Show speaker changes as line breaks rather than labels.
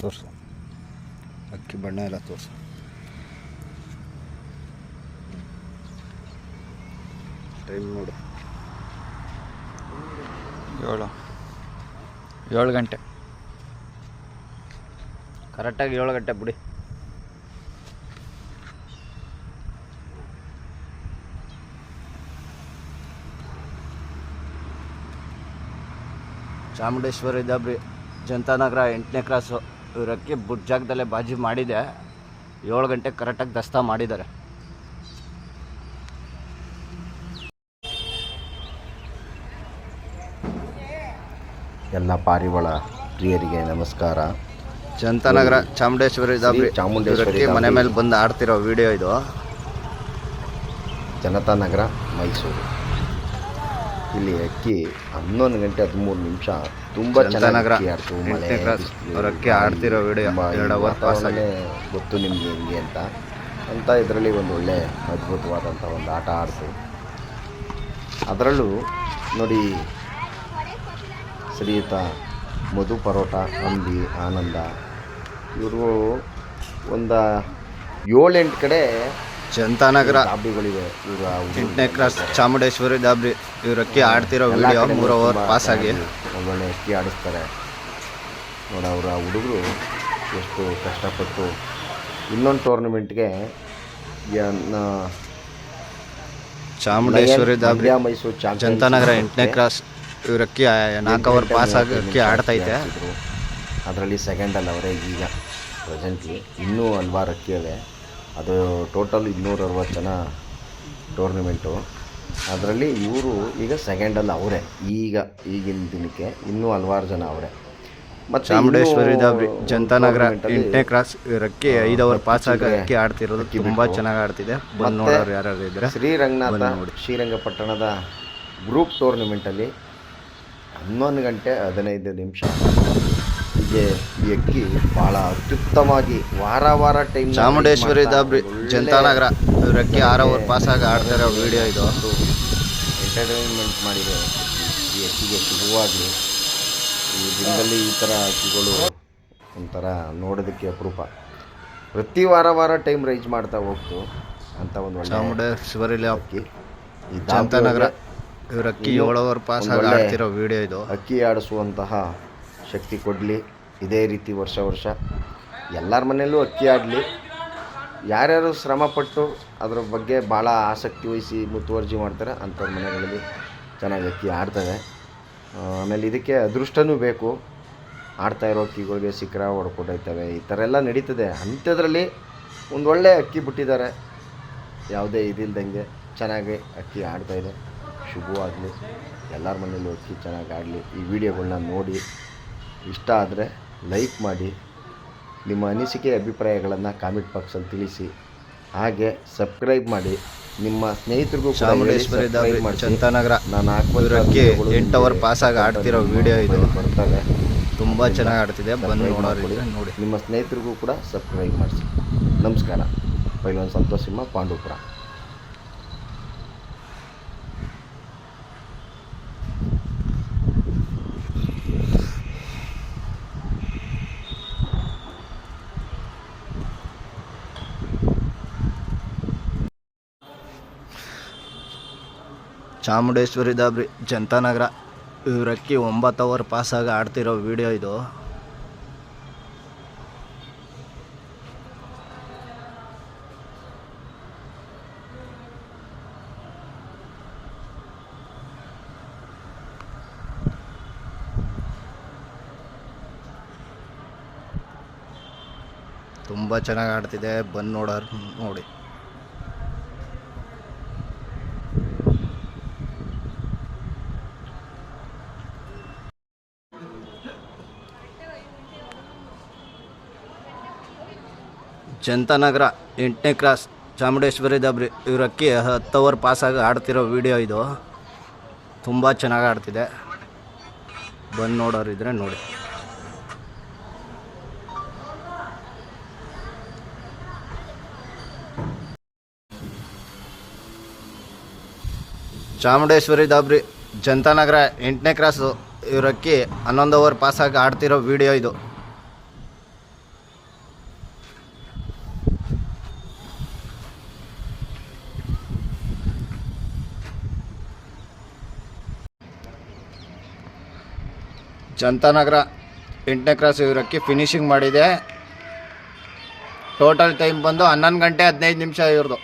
ತೋರಿಸು, ಅಕ್ಕಿ ಬಣ್ಣ ಎಲ್ಲ ತೋರಿಸು. ಟೈಮ್ ನೋಡು,
7 ಗಂಟೆ
ಕರೆಕ್ಟಾಗಿ 7 ಗಂಟೆ ಬಿಡಿ. ಚಾಮುಂಡೇಶ್ವರಿ ದಾಬ್ರಿ ಜನತಾನಗರ 8ನೇ ಕ್ರಾಸು. ಇವರಕ್ಕೆ ಬುಟ್ ಜಾಗದಲ್ಲೇ ಬಾಜಿ ಮಾಡಿದೆ. 7 ಗಂಟೆ ಕರೆಕ್ಟಾಗಿ ದಸ್ತಾ ಮಾಡಿದ್ದಾರೆ.
ಎಲ್ಲ ಪಾರಿವಾಳ ಪ್ರಿಯರಿಗೆ ನಮಸ್ಕಾರ.
ಜನತಾನಗರ ಚಾಮುಂಡೇಶ್ವರಿ ದಾಬ್ರಿ
ಚಾಮುಂಡೇಶ್ವರಿ
ಮನೆ ಮೇಲೆ ಬಂದು ಆಡ್ತಿರೋ ವಿಡಿಯೋ ಇದು.
ಜನತಾನಗರ ಮೈಸೂರು. ಇಲ್ಲಿ ಅಕ್ಕಿ 11 ಗಂಟೆ 13 ನಿಮಿಷ ತುಂಬ ಚೆನ್ನಾಗಿ ಆಡ್ತು. ಮಳೆ
ಅಕ್ಕಿ ಆಡ್ತಿರೋ ವಿಡಿಯೋ 2 ಅವರ್ ಪಾಸ್ ಆಗಿ
ಗೊತ್ತು ನಿಮಗೆ ಹೆಂಗೆ ಅಂತ ಇದರಲ್ಲಿ ಒಂದು ಒಳ್ಳೆ ಅದ್ಭುತವಾದಂಥ ಒಂದು ಆಟ ಆಡ್ತು. ಅದರಲ್ಲೂ ನೋಡಿ, ಶ್ರೀಯುತ ಮಧು ಪರೋಟ, ಅಂಬಿ, ಆನಂದ ಇವರು ಒಂದು 7-8 ಕಡೆ
ಜನತಾನಗರ
ದಾಬ್ರಿಗಳಿವೆ. ಇವರು
8ನೇ ಕ್ರಾಸ್ ಚಾಮುಂಡೇಶ್ವರಿ ದಾಬ್ರಿ ಇವರಕ್ಕೆ ಆಡ್ತಿರೋ ವಿಡಿಯೋ 3 ಅವರ್ ಪಾಸ್ ಆಗಿ
ಒಳ್ಳೆ ಅಕ್ಕಿ ಆಡಿಸ್ತಾರೆ ನೋಡಿ. ಅವರ ಹುಡುಗರು ಎಷ್ಟು ಕಷ್ಟಪಟ್ಟು ಇನ್ನೊಂದು ಟೂರ್ನಮೆಂಟ್ಗೆ
ಚಾಮುಂಡೇಶ್ವರಿ ದಾಬ್ರಿ
ಮೈಸೂರು
ಜನತಾನಗರ 8ನೇ ಕ್ರಾಸ್ ಇವರಕ್ಕೆ 4 ಅವರ್ ಪಾಸ್ ಆಗಿ ಆಡ್ತೈತೆ.
ಅದರಲ್ಲಿ ಸೆಕೆಂಡಲ್ಲಿ ಅವರೇ ಈಗ ಪ್ರೆಸೆಂಟ್ಲಿ. ಇನ್ನೂ ಹಲ್ವಾರು ಅಕ್ಕಿ ಅವೆ. ಅದು ಟೋಟಲ್ 260 ಜನ ಟೂರ್ನಮೆಂಟು. ಅದರಲ್ಲಿ ಇವರು ಈಗ ಸೆಕೆಂಡಲ್ಲಿ ಅವರೇ. ಈಗಿನ ದಿನಕ್ಕೆ ಇನ್ನೂ ಹಲ್ವಾರು ಜನ ಅವರೇ. ಮತ್ತು
ಚಾಮುಂಡೇಶ್ವರಿ ದಾಬ್ರಿ ಜನತಾನಗರ 8ನೇ ಕ್ರಾಸ್ ಇವರಕ್ಕೆ 5 ಅವರ್ ಪಾಸ್ ಆಗಿ ಆಡ್ತಿರೋದು ತುಂಬ ಚೆನ್ನಾಗಿ ಆಡ್ತಿದೆ. ಬಂದು ನೋಡೋರು ಯಾರು ಇದ್ದರೆ
ಶ್ರೀರಂಗಪಟ್ಟಣದ ಗ್ರೂಪ್ ಟೂರ್ನಮೆಂಟಲ್ಲಿ 11 ಗಂಟೆ 15 ನಿಮಿಷ ಹೀಗೆ ಈ ಅಕ್ಕಿ ಭಾಳ ಅತ್ಯುತ್ತಮವಾಗಿ ವಾರ time.
Chamundeshwari ದಾಬ್ರಿ Janathanagar ಇವರಕ್ಕೆ 6 hour pass ಆಗಿ ಆಡ್ತಿರೋ ವಿಡಿಯೋ ಇದು.
ಎಂಟರ್ಟೈನ್ಮೆಂಟ್ ಮಾಡಿದೆ ಈ ಅಕ್ಕಿಗೆ ಸಿಗುವಾಗಲಿ. ಈ ದಿನದಲ್ಲಿ ಈ ಥರ ಅಕ್ಕಿಗಳು ಒಂಥರ ನೋಡೋದಕ್ಕೆ ಅಪರೂಪ. ಪ್ರತಿ ವಾರ ಟೈಮ್ ರೈಸ್ ಮಾಡ್ತಾ ಹೋಗ್ತು ಅಂತ ಒಂದು
ಚಾಮುಂಡೇಶ್ವರಿ
ಅಕ್ಕಿ. ಈ
ಜನತಾನಗರ ಇವರಕ್ಕೆ 7 ಅವರ್ ಪಾಸ್ ಆಗಿ ಆಡ್ತಿರೋ ವಿಡಿಯೋ ಇದು.
ಅಕ್ಕಿ ಆಡಿಸುವಂತಹ ಶಕ್ತಿ ಕೊಡಲಿ. ಇದೇ ರೀತಿ ವರ್ಷ ಎಲ್ಲರ ಮನೆಯಲ್ಲೂ ಅಕ್ಕಿ ಆಡಲಿ. ಯಾರ್ಯಾರು ಶ್ರಮಪಟ್ಟು ಅದರ ಬಗ್ಗೆ ಭಾಳ ಆಸಕ್ತಿ ವಹಿಸಿ ಮುತುವರ್ಜಿ ಮಾಡ್ತಾರೆ ಅಂಥವ್ರ ಮನೆಗಳಲ್ಲಿ ಚೆನ್ನಾಗಿ ಅಕ್ಕಿ ಆಡ್ತವೆ. ಆಮೇಲೆ ಇದಕ್ಕೆ ಅದೃಷ್ಟನೂ ಬೇಕು. ಆಡ್ತಾಯಿರೋ ಅಕ್ಕಿಗಳಿಗೆ ಶಿಖರ ಹೊಡ್ಕೊಟ್ಟೈತವೆ. ಈ ಥರ ಎಲ್ಲ ನಡೀತದೆ. ಅಂಥದ್ರಲ್ಲಿ ಒಂದು ಒಳ್ಳೆ ಅಕ್ಕಿ ಬಿಟ್ಟಿದ್ದಾರೆ. ಯಾವುದೇ ಇದಿಲ್ದಂಗೆ ಚೆನ್ನಾಗಿ ಅಕ್ಕಿ ಆಡ್ತಾಯಿದೆ. ಶುಭವಾಗಲಿ. ಎಲ್ಲರ ಮನೆಯಲ್ಲೂ ಅಕ್ಕಿ ಚೆನ್ನಾಗಿ ಆಡಲಿ. ಈ ವಿಡಿಯೋಗಳನ್ನ ನೋಡಿ ಇಷ್ಟ ಆದರೆ ಲೈಕ್ ಮಾಡಿ. ನಿಮ್ಮ ಅನಿಸಿಕೆ ಅಭಿಪ್ರಾಯಗಳನ್ನು ಕಾಮೆಂಟ್ ಬಾಕ್ಸಲ್ಲಿ ತಿಳಿಸಿ. ಹಾಗೆ ಸಬ್ಸ್ಕ್ರೈಬ್ ಮಾಡಿ. ನಿಮ್ಮ ಸ್ನೇಹಿತರಿಗೂ
ಚಾಮುಂಡೇಶ್ವರಿ ದಾಬ್ರಿ ಜನತಾನಗರ
ನಾನು
ಇವರಕ್ಕೆ 8 ಅವರ್ ಪಾಸ್ ಆಗಿ ಆಡ್ತಿರೋ ವಿಡಿಯೋ ಇದು.
ಬರ್ತವೆ.
ತುಂಬ ಚೆನ್ನಾಗಿ ಆಡ್ತಿದೆ. ಬಂದು ನೋಡೋರು ನೋಡಿ.
ನಿಮ್ಮ ಸ್ನೇಹಿತರಿಗೂ ಕೂಡ ಸಬ್ಸ್ಕ್ರೈಬ್ ಮಾಡಿಸಿ. ನಮಸ್ಕಾರ. ಪೈಲ್ವಾನ್ ಸಂತೋಷ್ ಸಿಂಹ, ಪಾಂಡವಪುರ.
ಚಾಮುಂಡೇಶ್ವರಿ ದಾಬ್ರಿ ಜನತಾನಗರ ಇವರಕ್ಕೆ 9 ಅವರ್ ಪಾಸ್ ಆಗಿ ಆಡ್ತಿರೋ ವಿಡಿಯೋ ಇದು. ತುಂಬ ಚೆನ್ನಾಗಿ ಆಡ್ತಿದೆ. ಬಂದು ನೋಡೋರು ನೋಡಿ. ಜನತಾನಗರ 8ನೇ ಕ್ರಾಸ್ ಚಾಮುಂಡೇಶ್ವರಿ ದಾಬ್ರಿ ಇವರಕ್ಕೆ 10 ಅವರ್ ಪಾಸ್ ಆಗಿ ಆಡ್ತಿರೋ ವಿಡಿಯೋ ಇದು. ತುಂಬ ಚೆನ್ನಾಗಿ ಆಡ್ತಿದೆ. ಬಂದು ನೋಡೋರು ಇದ್ದರೆ ನೋಡಿ. Chamundeshwari ದಾಬ್ರಿ Janathanagar 8ನೇ cross ಇವರಕ್ಕೆ 11 hour pass ಆಗಿ ಆಡ್ತಿರೋ ವಿಡಿಯೋ ಇದು. ಜನತಾನಗರ 8ನೇ ಕ್ರಾಸ್ ಇವರಕ್ಕಿ ಫಿನಿಶಿಂಗ್ ಮಾಡಿದೆ. ಟೋಟಲ್ ಟೈಮ್ ಬಂದು 11 ಗಂಟೆ 15 ನಿಮಿಷ ಇವ್ರದ್ದು.